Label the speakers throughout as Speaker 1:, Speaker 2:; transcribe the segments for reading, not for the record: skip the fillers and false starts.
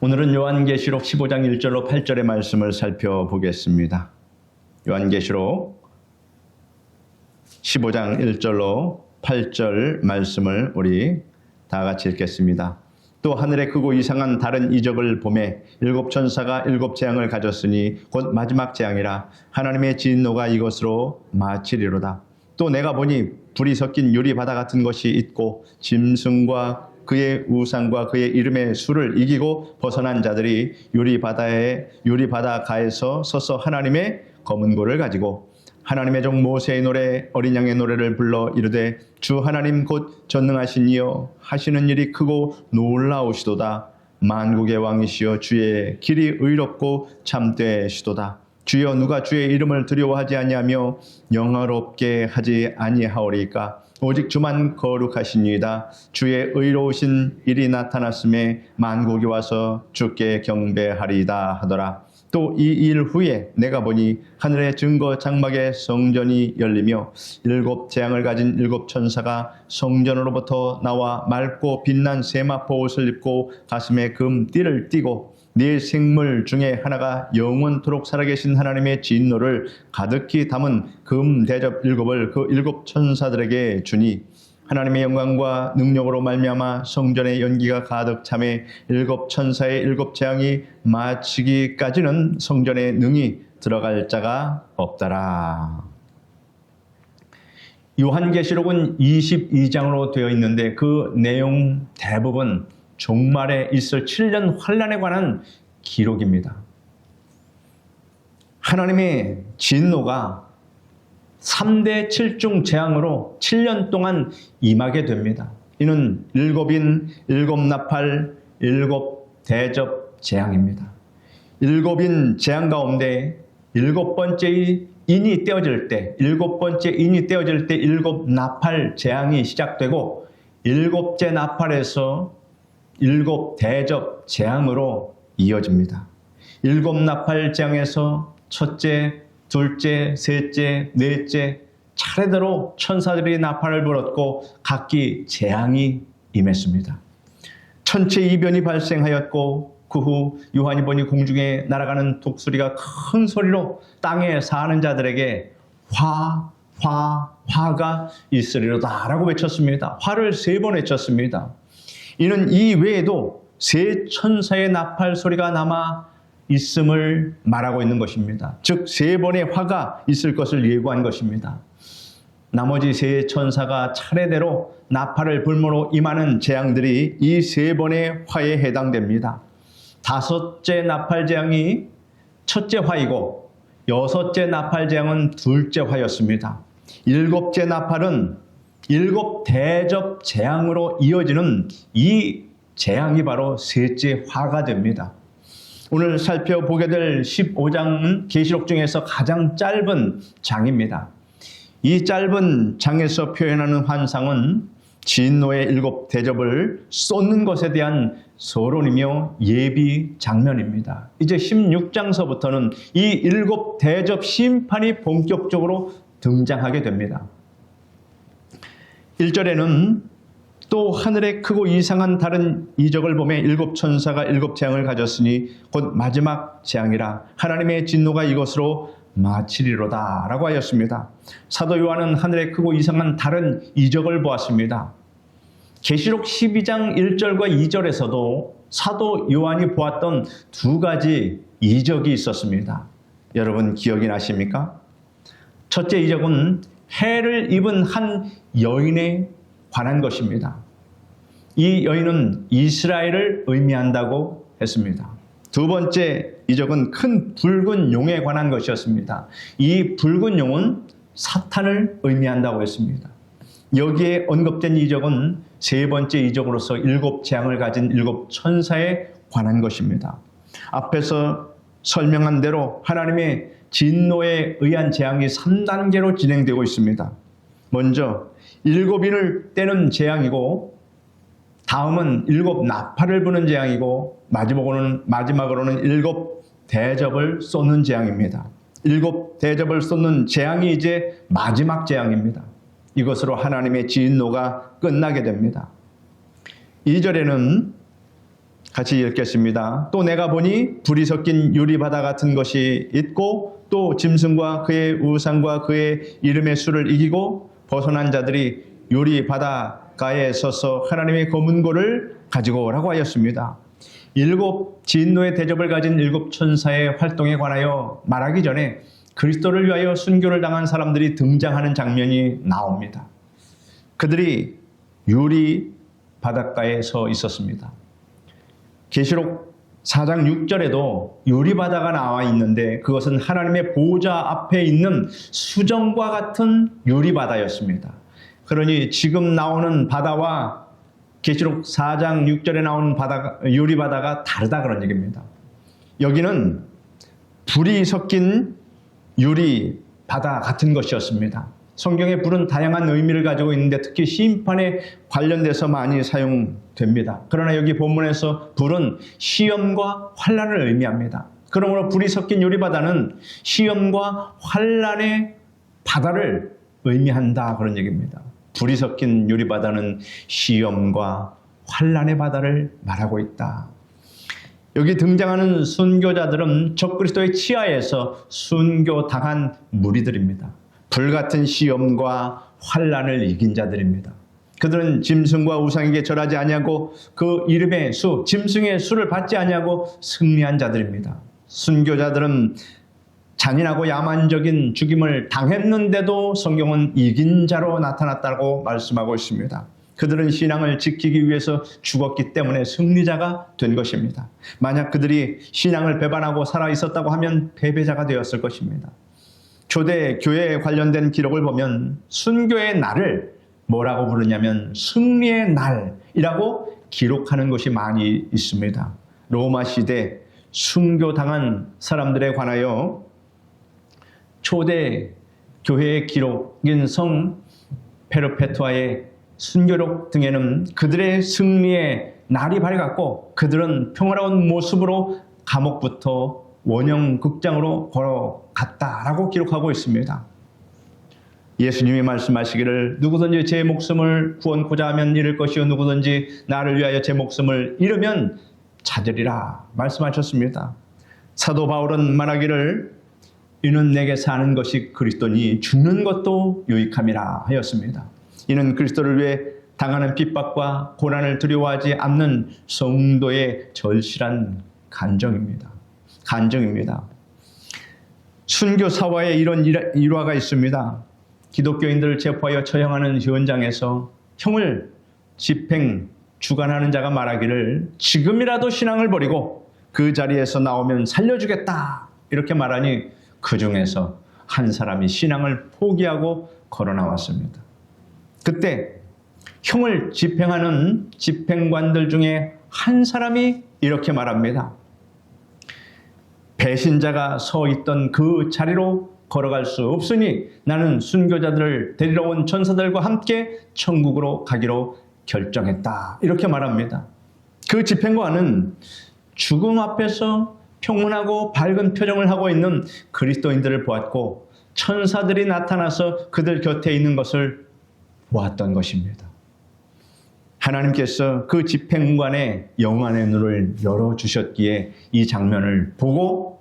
Speaker 1: 오늘은 요한계시록 15장 1절로 8절의 말씀을 살펴보겠습니다. 요한계시록 15장 1절로 8절 말씀을 우리 다 같이 읽겠습니다. 또 하늘에 크고 이상한 다른 이적을 보매 일곱 천사가 일곱 재앙을 가졌으니 곧 마지막 재앙이라. 하나님의 진노가 이것으로 마치리로다. 또 내가 보니 불이 섞인 유리바다 같은 것이 있고 짐승과 그의 우상과 그의 이름의 수를 이기고 벗어난 자들이 유리바다 가에서 서서 하나님의 검은 고를 가지고 하나님의 종 모세의 노래 어린 양의 노래를 불러 이르되 주 하나님 곧 전능하신 이여 하시는 일이 크고 놀라우시도다. 만국의 왕이시여 주의 길이 의롭고 참되시도다. 주여 누가 주의 이름을 두려워하지 아니하며 영화롭게 하지 아니하오리까. 오직 주만 거룩하시니이다. 주의 의로우신 일이 나타났음에 만국이 와서 주께 경배하리이다 하더라. 또 이 일 후에 내가 보니 하늘의 증거 장막의 성전이 열리며 일곱 재앙을 가진 일곱 천사가 성전으로부터 나와 맑고 빛난 세마포 옷을 입고 가슴에 금 띠를 띠고 네 생물 중에 하나가 영원토록 살아계신 하나님의 진노를 가득히 담은 금 대접 일곱을 그 일곱 천사들에게 주니 하나님의 영광과 능력으로 말미암아 성전의 연기가 가득 차매 일곱 천사의 일곱 재앙이 마치기까지는 성전에 능히 들어갈 자가 없더라. 요한계시록은 22장으로 되어 있는데 그 내용 대부분 종말에 있을 7년 환란에 관한 기록입니다. 하나님의 진노가 3대 7중 재앙으로 7년 동안 임하게 됩니다. 이는 일곱인, 일곱 나팔, 일곱 대접 재앙입니다. 일곱인 재앙 가운데 일곱 번째 인이 떼어질 때 일곱 나팔 재앙이 시작되고 일곱째 나팔에서 일곱 대접 재앙으로 이어집니다. 일곱 나팔 재앙에서 첫째, 둘째, 셋째, 넷째 차례대로 천사들이 나팔을 불었고 각기 재앙이 임했습니다. 천체 이변이 발생하였고 그 후 요한이 보니 공중에 날아가는 독수리가 큰 소리로 땅에 사는 자들에게 화가 있으리로다 라고 외쳤습니다. 화를 3번 외쳤습니다. 이는 이 외에도 세 천사의 나팔 소리가 남아 있음을 말하고 있는 것입니다. 즉 3번의 화가 있을 것을 예고한 것입니다. 나머지 세 천사가 차례대로 나팔을 불므로 임하는 재앙들이 이 3번의 화에 해당됩니다. 5째 나팔 재앙이 첫째 화이고 6째 나팔 재앙은 둘째 화였습니다. 7째 나팔은 일곱 대접 재앙으로 이어지는 이 재앙이 바로 셋째 화가 됩니다. 오늘 살펴보게 될 15장은 계시록 중에서 가장 짧은 장입니다. 이 짧은 장에서 표현하는 환상은 진노의 일곱 대접을 쏟는 것에 대한 서론이며 예비 장면입니다. 이제 16장서부터는 이 일곱 대접 심판이 본격적으로 등장하게 됩니다. 1절에는 또 하늘에 크고 이상한 다른 이적을 보매 일곱 천사가 일곱 재앙을 가졌으니 곧 마지막 재앙이라. 하나님의 진노가 이것으로 마치리로다 라고 하였습니다. 사도 요한은 하늘에 크고 이상한 다른 이적을 보았습니다. 계시록 12장 1절과 2절에서도 사도 요한이 보았던 2가지 이적이 있었습니다. 여러분 기억이 나십니까? 첫째 이적은 해를 입은 한 여인에 관한 것입니다. 이 여인은 이스라엘을 의미한다고 했습니다. 두 번째 이적은 큰 붉은 용에 관한 것이었습니다. 이 붉은 용은 사탄을 의미한다고 했습니다. 여기에 언급된 이적은 세 번째 이적으로서 일곱 재앙을 가진 일곱 천사에 관한 것입니다. 앞에서 설명한 대로 하나님의 진노에 의한 재앙이 3단계로 진행되고 있습니다. 먼저 일곱인을 떼는 재앙이고 다음은 일곱 나팔을 부는 재앙이고 마지막으로는 일곱 대접을 쏟는 재앙입니다. 일곱 대접을 쏟는 재앙이 이제 마지막 재앙입니다. 이것으로 하나님의 진노가 끝나게 됩니다. 2절에는 같이 읽겠습니다. 또 내가 보니 불이 섞인 유리바다 같은 것이 있고 또 짐승과 그의 우상과 그의 이름의 수를 이기고 벗어난 자들이 유리바닷가에 서서 하나님의 검은 고를 가지고 오라고 하였습니다. 일곱 진노의 대접을 가진 일곱 천사의 활동에 관하여 말하기 전에 그리스도를 위하여 순교를 당한 사람들이 등장하는 장면이 나옵니다. 그들이 유리 바닷가에 서 있었습니다. 계시록 4장 6절에도 유리바다가 나와 있는데 그것은 하나님의 보호자 앞에 있는 수정과 같은 유리바다였습니다. 그러니 지금 나오는 바다와 계시록 4장 6절에 나오는 유리바다가 다르다 그런 얘기입니다. 여기는 불이 섞인 유리바다 같은 것이었습니다. 성경의 불은 다양한 의미를 가지고 있는데 특히 심판에 관련돼서 많이 사용됩니다. 그러나 여기 본문에서 불은 시험과 환난을 의미합니다. 그러므로 불이 섞인 유리바다는 시험과 환난의 바다를 의미한다 그런 얘기입니다. 불이 섞인 유리바다는 시험과 환난의 바다를 말하고 있다. 여기 등장하는 순교자들은 적그리스도의 치하에서 순교당한 무리들입니다. 불같은 시험과 환난을 이긴 자들입니다. 그들은 짐승과 우상에게 절하지 아니하고 그 이름의 수, 짐승의 수를 받지 아니하고 승리한 자들입니다. 순교자들은 잔인하고 야만적인 죽임을 당했는데도 성경은 이긴 자로 나타났다고 말씀하고 있습니다. 그들은 신앙을 지키기 위해서 죽었기 때문에 승리자가 된 것입니다. 만약 그들이 신앙을 배반하고 살아 있었다고 하면 패배자가 되었을 것입니다. 초대 교회에 관련된 기록을 보면 순교의 날을 뭐라고 부르냐면 승리의 날이라고 기록하는 것이 많이 있습니다. 로마 시대 순교당한 사람들에 관하여 초대 교회의 기록인 성 페르페투아의 순교록 등에는 그들의 승리의 날이 밝았고 그들은 평화로운 모습으로 감옥부터 원형 극장으로 걸어갔다라고 기록하고 있습니다. 예수님이 말씀하시기를 누구든지 제 목숨을 구원코자 하면 잃을 것이요 누구든지 나를 위하여 제 목숨을 잃으면 찾으리라 말씀하셨습니다. 사도 바울은 말하기를 이는 내게 사는 것이 그리스도니 죽는 것도 유익함이라 하였습니다. 이는 그리스도를 위해 당하는 핍박과 고난을 두려워하지 않는 성도의 절실한 간증입니다. 순교사화에 이런 일화가 있습니다. 기독교인들을 체포하여 처형하는 현장에서 형을 집행 주관하는 자가 말하기를 지금이라도 신앙을 버리고 그 자리에서 나오면 살려주겠다 이렇게 말하니 그 중에서 한 사람이 신앙을 포기하고 걸어 나왔습니다. 그때 형을 집행하는 집행관들 중에 한 사람이 이렇게 말합니다. 배신자가 서 있던 그 자리로 걸어갈 수 없으니 나는 순교자들을 데리러 온 천사들과 함께 천국으로 가기로 결정했다. 이렇게 말합니다. 그 집행관은 죽음 앞에서 평온하고 밝은 표정을 하고 있는 그리스도인들을 보았고 천사들이 나타나서 그들 곁에 있는 것을 보았던 것입니다. 하나님께서 그 집행관의 영안의 눈을 열어주셨기에 이 장면을 보고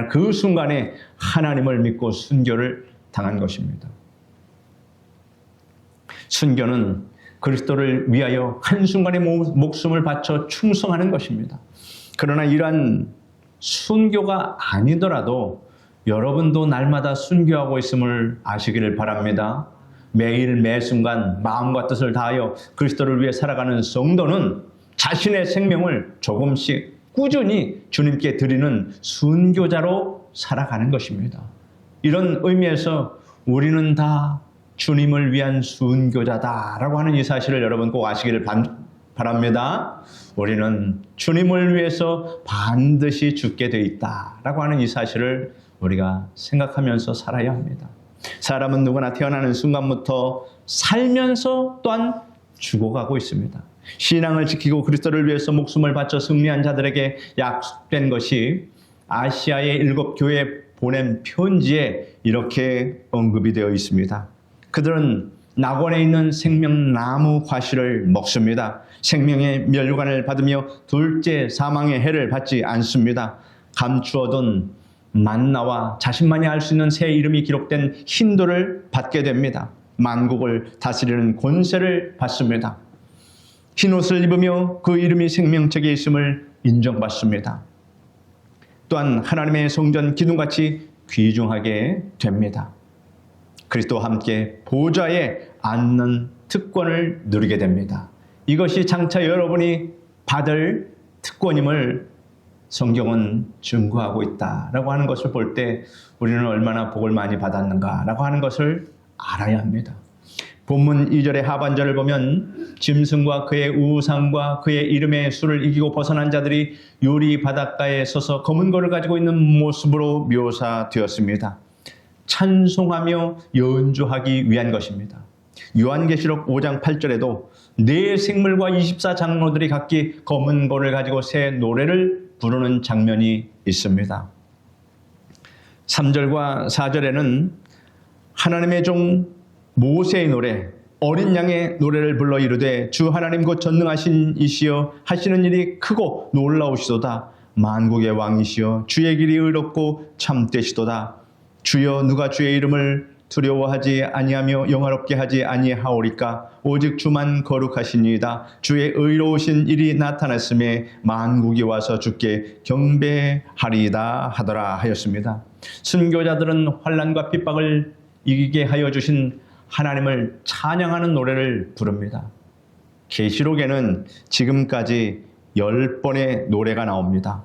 Speaker 1: 그 순간에 하나님을 믿고 순교를 당한 것입니다. 순교는 그리스도를 위하여 한순간에 목숨을 바쳐 충성하는 것입니다. 그러나 이러한 순교가 아니더라도 여러분도 날마다 순교하고 있음을 아시기를 바랍니다. 매일 매순간 마음과 뜻을 다하여 그리스도를 위해 살아가는 성도는 자신의 생명을 조금씩 꾸준히 주님께 드리는 순교자로 살아가는 것입니다. 이런 의미에서 우리는 다 주님을 위한 순교자다라고 하는 이 사실을 여러분 꼭 아시기를 바랍니다. 우리는 주님을 위해서 반드시 죽게 돼 있다라고 하는 이 사실을 우리가 생각하면서 살아야 합니다. 사람은 누구나 태어나는 순간부터 살면서 또한 죽어가고 있습니다. 신앙을 지키고 그리스도를 위해서 목숨을 바쳐 승리한 자들에게 약속된 것이 아시아의 7교회에 보낸 편지에 이렇게 언급이 되어 있습니다. 그들은 낙원에 있는 생명나무 과실을 먹습니다. 생명의 멸류관을 받으며 둘째 사망의 해를 받지 않습니다. 감추어둔 만나와 자신만이 알 수 있는 새 이름이 기록된 힌도를 받게 됩니다. 만국을 다스리는 권세를 받습니다. 흰옷을 입으며 그 이름이 생명책에 있음을 인정받습니다. 또한 하나님의 성전 기둥같이 귀중하게 됩니다. 그리스도와 함께 보좌에 앉는 특권을 누리게 됩니다. 이것이 장차 여러분이 받을 특권임을 성경은 증거하고 있다라고 하는 것을 볼 때 우리는 얼마나 복을 많이 받았는가라고 하는 것을 알아야 합니다. 본문 2절의 하반절을 보면 짐승과 그의 우상과 그의 이름의 수를 이기고 벗어난 자들이 요리 바닷가에 서서 검은 거를 가지고 있는 모습으로 묘사되었습니다. 찬송하며 연주하기 위한 것입니다. 요한계시록 5장 8절에도 네 생물과 24장로들이 각기 검은 거를 가지고 새 노래를 부르는 장면이 있습니다. 3절과 4절에는 하나님의 종 모세의 노래, 어린 양의 노래를 불러 이르되 주 하나님 곧 전능하신 이시여 하시는 일이 크고 놀라우시도다. 만국의 왕이시여 주의 길이 의롭고 참되시도다. 주여 누가 주의 이름을 두려워하지 아니하며 영화롭게 하지 아니하오리까. 오직 주만 거룩하시니이다. 주의 의로우신 일이 나타났음에 만국이 와서 주께 경배하리이다 하더라 하였습니다. 순교자들은 환난과 핍박을 이기게 하여 주신 하나님을 찬양하는 노래를 부릅니다. 계시록에는 지금까지 10번의 노래가 나옵니다.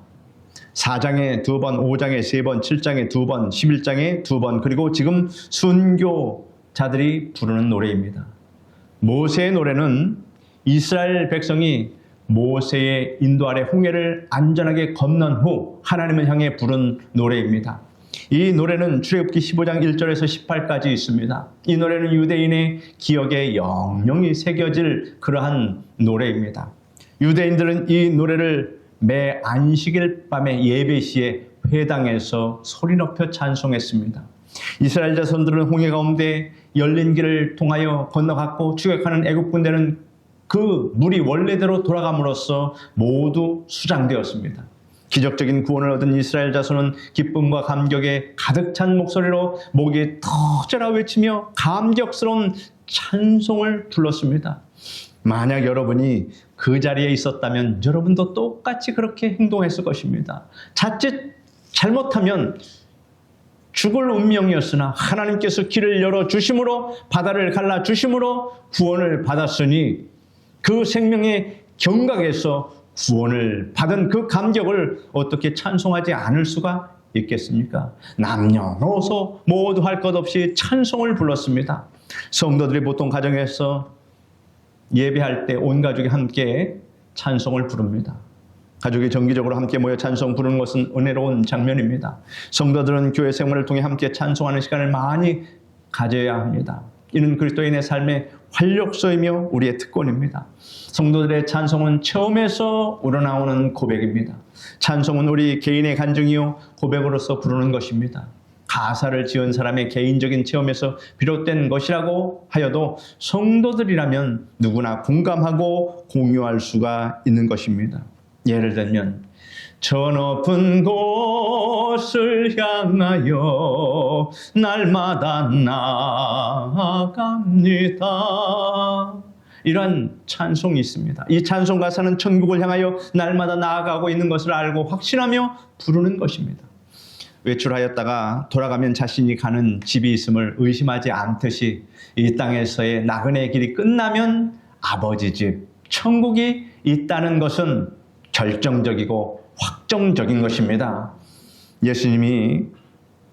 Speaker 1: 4장에 2번, 5장에 3번, 7장에 2번, 11장에 2번, 그리고 지금 순교자들이 부르는 노래입니다. 모세의 노래는 이스라엘 백성이 모세의 인도 아래 홍해를 안전하게 건넌 후 하나님을 향해 부른 노래입니다. 이 노래는 출애굽기 15장 1절에서 18까지 있습니다. 이 노래는 유대인의 기억에 영영이 새겨질 그러한 노래입니다. 유대인들은 이 노래를 매 안식일 밤의 예배 시에 회당에서 소리 높여 찬송했습니다. 이스라엘 자손들은 홍해 가운데 열린 길을 통하여 건너갔고 추격하는 애굽 군대는 그 물이 원래대로 돌아감으로써 모두 수장되었습니다. 기적적인 구원을 얻은 이스라엘 자손은 기쁨과 감격에 가득 찬 목소리로 목이 터져라 외치며 감격스러운 찬송을 불렀습니다. 만약 여러분이 그 자리에 있었다면 여러분도 똑같이 그렇게 행동했을 것입니다. 자칫 잘못하면 죽을 운명이었으나 하나님께서 길을 열어주심으로 바다를 갈라주심으로 구원을 받았으니 그 생명의 경각에서 구원을 받은 그 감격을 어떻게 찬송하지 않을 수가 있겠습니까? 남녀노소 모두 할 것 없이 찬송을 불렀습니다. 성도들이 보통 가정에서 예배할 때 온 가족이 함께 찬송을 부릅니다. 가족이 정기적으로 함께 모여 찬송 부르는 것은 은혜로운 장면입니다. 성도들은 교회 생활을 통해 함께 찬송하는 시간을 많이 가져야 합니다. 이는 그리스도인의 삶의 활력소이며 우리의 특권입니다. 성도들의 찬송은 처음에서 우러나오는 고백입니다. 찬송은 우리 개인의 간증이요 고백으로서 부르는 것입니다. 가사를 지은 사람의 개인적인 체험에서 비롯된 것이라고 하여도 성도들이라면 누구나 공감하고 공유할 수가 있는 것입니다. 예를 들면 저 높은 곳을 향하여 날마다 나아갑니다. 이런 찬송이 있습니다. 이 찬송 가사는 천국을 향하여 날마다 나아가고 있는 것을 알고 확신하며 부르는 것입니다. 외출하였다가 돌아가면 자신이 가는 집이 있음을 의심하지 않듯이 이 땅에서의 나그네 길이 끝나면 아버지 집, 천국이 있다는 것은 결정적이고 확정적인 것입니다. 예수님이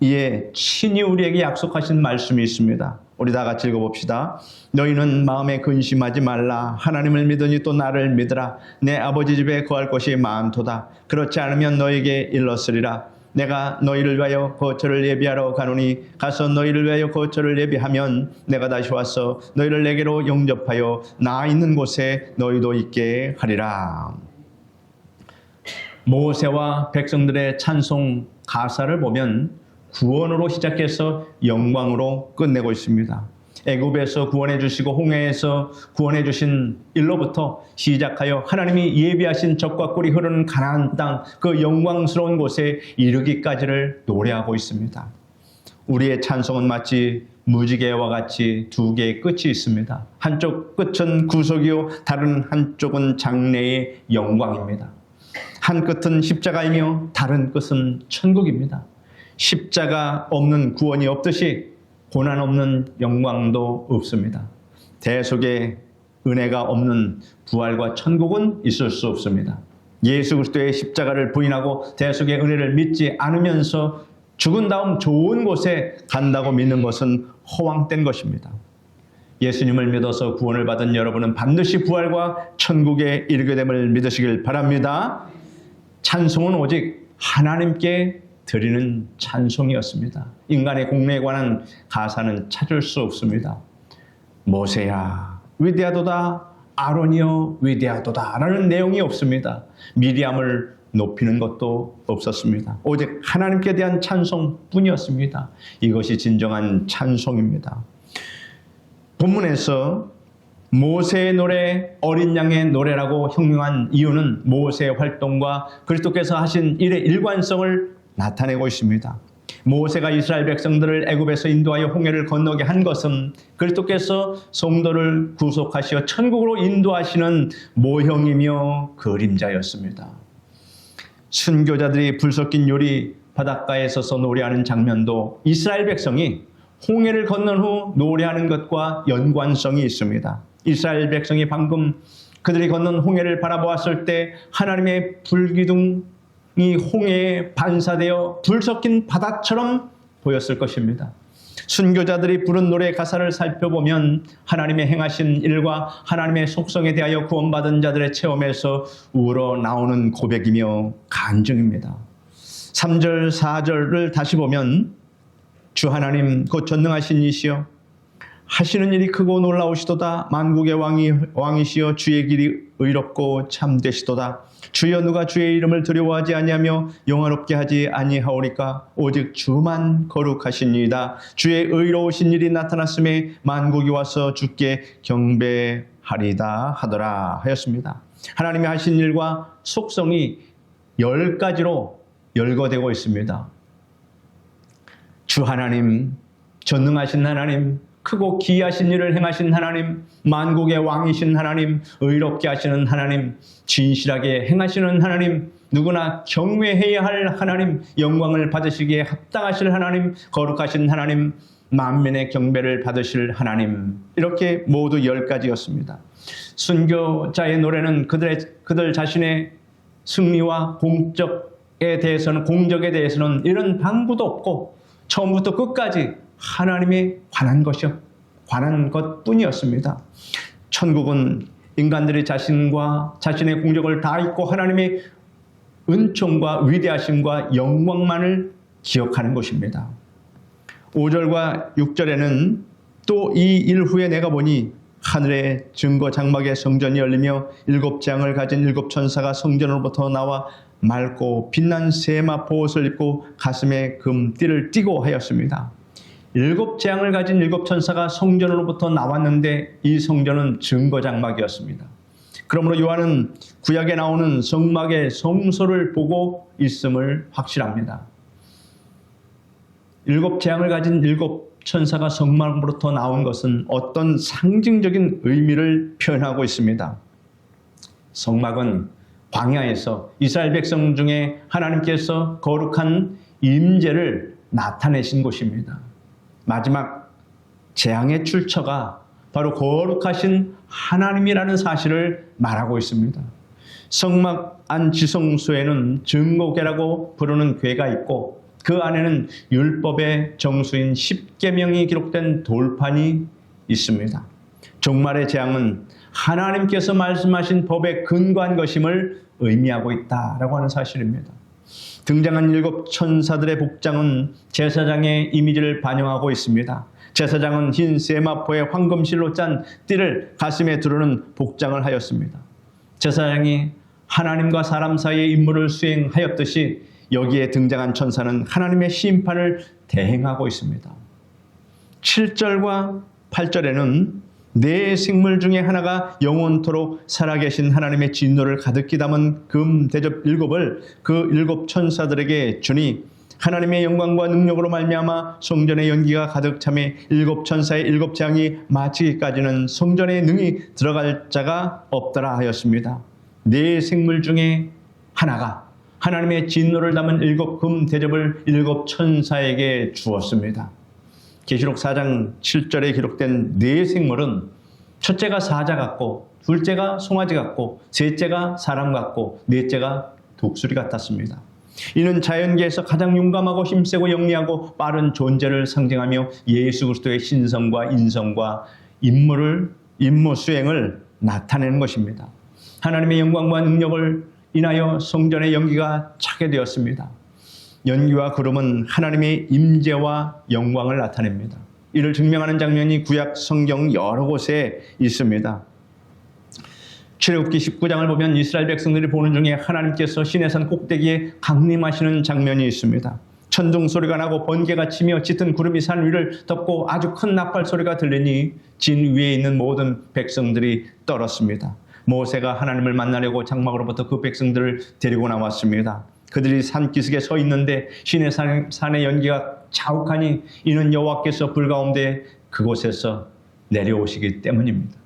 Speaker 1: 이에 친히 우리에게 약속하신 말씀이 있습니다. 우리 다 같이 읽어봅시다. 너희는 마음에 근심하지 말라. 하나님을 믿으니 또 나를 믿으라. 내 아버지 집에 거할 곳이 많도다. 그렇지 않으면 너에게 일렀으리라. 내가 너희를 위하여 거처를 예비하러 가노니 가서 너희를 위하여 거처를 예비하면 내가 다시 와서 너희를 내게로 영접하여 나 있는 곳에 너희도 있게 하리라. 모세와 백성들의 찬송 가사를 보면 구원으로 시작해서 영광으로 끝내고 있습니다. 애굽에서 구원해 주시고 홍해에서 구원해 주신 일로부터 시작하여 하나님이 예비하신 적과 꿀이 흐르는 가나안 땅, 그 영광스러운 곳에 이르기까지를 노래하고 있습니다. 우리의 찬송은 마치 무지개와 같이 두 개의 끝이 있습니다. 한쪽 끝은 구속이요, 다른 한쪽은 장래의 영광입니다. 한 끝은 십자가이며 다른 끝은 천국입니다. 십자가 없는 구원이 없듯이 고난 없는 영광도 없습니다. 대속의 은혜가 없는 부활과 천국은 있을 수 없습니다. 예수 그리스도의 십자가를 부인하고 대속의 은혜를 믿지 않으면서 죽은 다음 좋은 곳에 간다고 믿는 것은 허황된 것입니다. 예수님을 믿어서 구원을 받은 여러분은 반드시 부활과 천국에 이르게 됨을 믿으시길 바랍니다. 찬송은 오직 하나님께 드리는 찬송이었습니다. 인간의 공로에 관한 가사는 찾을 수 없습니다. 모세야 위대하도다, 아론이여 위대하도다 라는 내용이 없습니다. 미리암을 높이는 것도 없었습니다. 오직 하나님께 대한 찬송뿐이었습니다. 이것이 진정한 찬송입니다. 본문에서 모세의 노래, 어린 양의 노래라고 형용한 이유는 모세의 활동과 그리스도께서 하신 일의 일관성을 나타내고 있습니다. 모세가 이스라엘 백성들을 애굽에서 인도하여 홍해를 건너게 한 것은 그리스도께서 성도를 구속하시어 천국으로 인도하시는 모형이며 그림자였습니다. 순교자들이 불 섞인 요리 바닷가에 서서 노래하는 장면도 이스라엘 백성이 홍해를 건넌 후 노래하는 것과 연관성이 있습니다. 이스라엘 백성이 방금 그들이 건넌 홍해를 바라보았을 때 하나님의 불기둥이 홍해에 반사되어 불 섞인 바다처럼 보였을 것입니다. 순교자들이 부른 노래 가사를 살펴보면 하나님의 행하신 일과 하나님의 속성에 대하여 구원받은 자들의 체험에서 우러나오는 고백이며 간증입니다. 3절, 4절을 다시 보면 주 하나님 곧 전능하신 이시여 하시는 일이 크고 놀라우시도다. 만국의 왕이시여 주의 길이 의롭고 참되시도다. 주여 누가 주의 이름을 두려워하지 아니하며 영화롭게 하지 아니하오리까. 오직 주만 거룩하시니이다. 주의 의로우신 일이 나타났음에 만국이 와서 주께 경배하리다 하더라 하였습니다. 하나님이 하신 일과 속성이 10가지로 열거되고 있습니다. 주 하나님, 전능하신 하나님, 크고 기이하신 일을 행하신 하나님, 만국의 왕이신 하나님, 의롭게 하시는 하나님, 진실하게 행하시는 하나님, 누구나 경외해야 할 하나님, 영광을 받으시기에 합당하실 하나님, 거룩하신 하나님, 만민의 경배를 받으실 하나님, 이렇게 모두 10가지였습니다. 순교자의 노래는 그들 자신의 승리와 공적에 대해서는 이런 방구도 없고 처음부터 끝까지 하나님에 관한 것뿐이었습니다. 천국은 인간들이 자신의 공적을 다 잊고 하나님의 은총과 위대하심과 영광만을 기억하는 것입니다. 5절과 6절에는 또 이 일 후에 내가 보니 하늘의 증거 장막의 성전이 열리며 7재앙을 가진 7천사가 성전으로부터 나와 맑고 빛난 세마포 옷을 입고 가슴에 금띠를 띠고 하였습니다. 7재앙을 가진 7천사가 성전으로부터 나왔는데 이 성전은 증거 장막이었습니다. 그러므로 요한은 구약에 나오는 성막의 성소를 보고 있음을 확신합니다. 7재앙을 가진 7천사가 성막으로부터 나온 것은 어떤 상징적인 의미를 표현하고 있습니다. 성막은 광야에서 이스라엘 백성 중에 하나님께서 거룩한 임재를 나타내신 곳입니다. 마지막 재앙의 출처가 바로 거룩하신 하나님이라는 사실을 말하고 있습니다. 성막 안 지성소에는 증거궤라고 부르는 궤가 있고 그 안에는 율법의 정수인 10계명이 기록된 돌판이 있습니다. 종말의 재앙은 하나님께서 말씀하신 법에 근거한 것임을 의미하고 있다라고 하는 사실입니다. 등장한 7천사들의 복장은 제사장의 이미지를 반영하고 있습니다. 제사장은 흰 세마포에 황금실로 짠 띠를 가슴에 두르는 복장을 하였습니다. 제사장이 하나님과 사람 사이의 임무를 수행하였듯이 여기에 등장한 천사는 하나님의 심판을 대행하고 있습니다. 7절과 8절에는 네 생물 중에 하나가 영원토록 살아계신 하나님의 진노를 가득히 담은 금 대접 7을 그 7 천사들에게 주니 하나님의 영광과 능력으로 말미암아 성전의 연기가 가득 차매 7 천사의 7 재앙이 마치기까지는 성전에 능히 들어갈 자가 없더라 하였습니다. 네 생물 중에 하나가 하나님의 진노를 담은 7 금 대접을 7 천사에게 주었습니다. 계시록 4장 7절에 기록된 네 생물은 첫째가 사자 같고, 둘째가 송아지 같고, 셋째가 사람 같고, 넷째가 독수리 같았습니다. 이는 자연계에서 가장 용감하고 힘세고 영리하고 빠른 존재를 상징하며 예수 그리스도의 신성과 인성과 임무 수행을 나타내는 것입니다. 하나님의 영광과 능력을 인하여 성전의 연기가 차게 되었습니다. 연기와 구름은 하나님의 임재와 영광을 나타냅니다. 이를 증명하는 장면이 구약 성경 여러 곳에 있습니다. 출애굽기 19장을 보면 이스라엘 백성들이 보는 중에 하나님께서 시내산 꼭대기에 강림하시는 장면이 있습니다. 천둥 소리가 나고 번개가 치며 짙은 구름이 산 위를 덮고 아주 큰 나팔 소리가 들리니 진 위에 있는 모든 백성들이 떨었습니다. 모세가 하나님을 만나려고 장막으로부터 그 백성들을 데리고 나왔습니다. 그들이 산 기슭에 서 있는데 산의 연기가 자욱하니 이는 여호와께서 불가운데 그곳에서 내려오시기 때문입니다.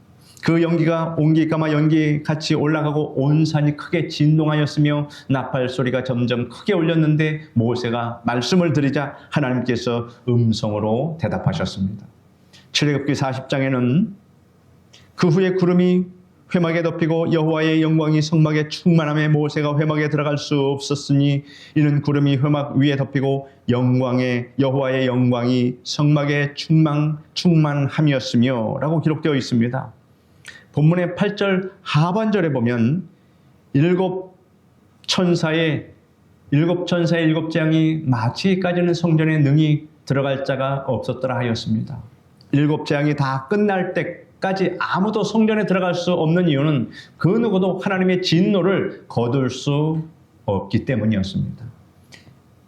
Speaker 1: 그 연기가 옹기까마 연기 같이 올라가고 온 산이 크게 진동하였으며 나팔 소리가 점점 크게 울렸는데 모세가 말씀을 드리자 하나님께서 음성으로 대답하셨습니다. 출애굽기 40장에는 그 후에 구름이 회막에 덮이고 여호와의 영광이 성막에 충만함에 모세가 회막에 들어갈 수 없었으니 이는 구름이 회막 위에 덮이고 여호와의 영광이 성막에 충만함이었으며 라고 기록되어 있습니다. 본문의 8절 하반절에 보면 7 천사의 7 재앙이 마치기까지는 성전에 능히 들어갈 자가 없었더라 하였습니다. 7 재앙이 다 끝날 때까지 아무도 성전에 들어갈 수 없는 이유는 그 누구도 하나님의 진노를 거둘 수 없기 때문이었습니다.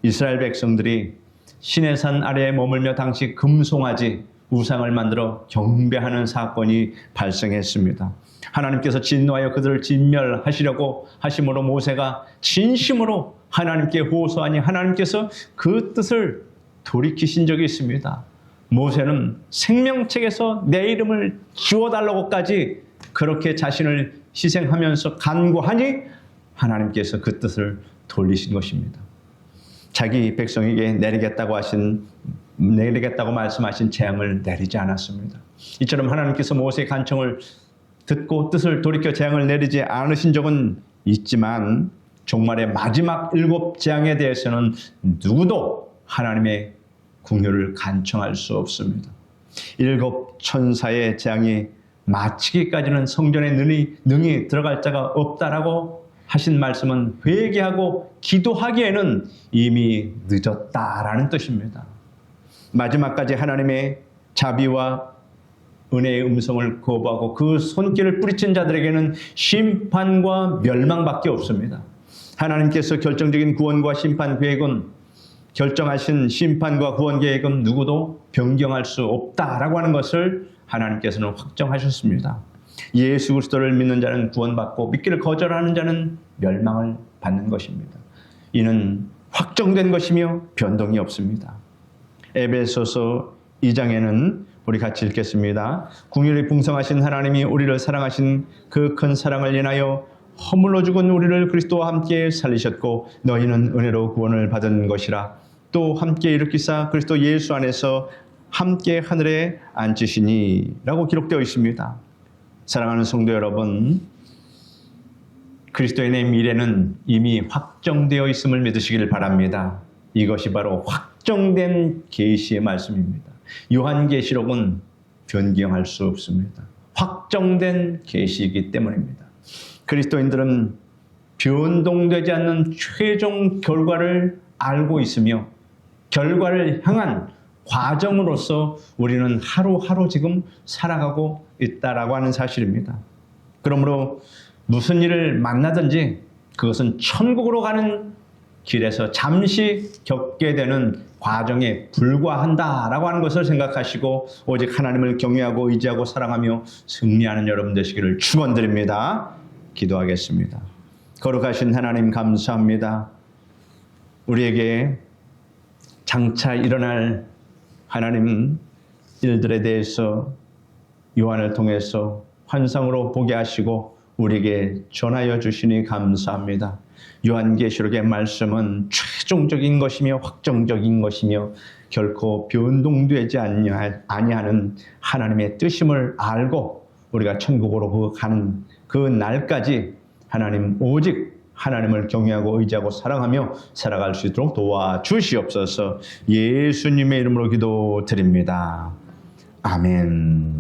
Speaker 1: 이스라엘 백성들이 시내산 아래에 머물며 당시 금송아지 우상을 만들어 경배하는 사건이 발생했습니다. 하나님께서 진노하여 그들을 진멸하시려고 하심으로 모세가 진심으로 하나님께 호소하니 하나님께서 그 뜻을 돌이키신 적이 있습니다. 모세는 생명책에서 내 이름을 지워달라고까지 그렇게 자신을 희생하면서 간구하니 하나님께서 그 뜻을 돌리신 것입니다. 자기 백성에게 내리겠다고 말씀하신 재앙을 내리지 않았습니다. 이처럼 하나님께서 모세의 간청을 듣고 뜻을 돌이켜 재앙을 내리지 않으신 적은 있지만 종말의 마지막 7 재앙에 대해서는 누구도 하나님의 궁유를 간청할 수 없습니다. 7 천사의 재앙이 마치기까지는 성전에 능히 들어갈 자가 없다라고 하신 말씀은 회개하고 기도하기에는 이미 늦었다라는 뜻입니다. 마지막까지 하나님의 자비와 은혜의 음성을 거부하고 그 손길을 뿌리친 자들에게는 심판과 멸망밖에 없습니다. 하나님께서 결정적인 구원과 심판 계획은 결정하신 심판과 구원 계획은 누구도 변경할 수 없다라고 하는 것을 하나님께서는 확정하셨습니다. 예수 그리스도를 믿는 자는 구원받고 믿기를 거절하는 자는 멸망을 받는 것입니다. 이는 확정된 것이며 변동이 없습니다. 에베소서 2장에는 우리 같이 읽겠습니다. 궁휼이 풍성하신 하나님이 우리를 사랑하신 그 큰 사랑을 인하여 허물로 죽은 우리를 그리스도와 함께 살리셨고 너희는 은혜로 구원을 받은 것이라. 또 함께 일으키사 그리스도 예수 안에서 함께 하늘에 앉으시니 라고 기록되어 있습니다. 사랑하는 성도 여러분, 그리스도인의 미래는 이미 확정되어 있음을 믿으시길 바랍니다. 이것이 바로 확정된 계시의 말씀입니다. 요한계시록은 변경할 수 없습니다. 확정된 계시이기 때문입니다. 그리스도인들은 변동되지 않는 최종 결과를 알고 있으며 결과를 향한 과정으로서 우리는 하루하루 지금 살아가고 있다라고 하는 사실입니다. 그러므로 무슨 일을 만나든지 그것은 천국으로 가는 길에서 잠시 겪게 되는 과정에 불과한다라고 하는 것을 생각하시고 오직 하나님을 경외하고 의지하고 사랑하며 승리하는 여러분 되시기를 축원드립니다. 기도하겠습니다. 거룩하신 하나님 감사합니다. 우리에게 장차 일어날 하나님 일들에 대해서 요한을 통해서 환상으로 보게 하시고 우리에게 전하여 주시니 감사합니다. 요한계시록의 말씀은 최종적인 것이며 확정적인 것이며 결코 변동되지 아니하는 하나님의 뜻임을 알고 우리가 천국으로 가는 그 날까지 하나님 오직 하나님을 경외하고 의지하고 사랑하며 살아갈 수 있도록 도와주시옵소서. 예수님의 이름으로 기도드립니다. 아멘.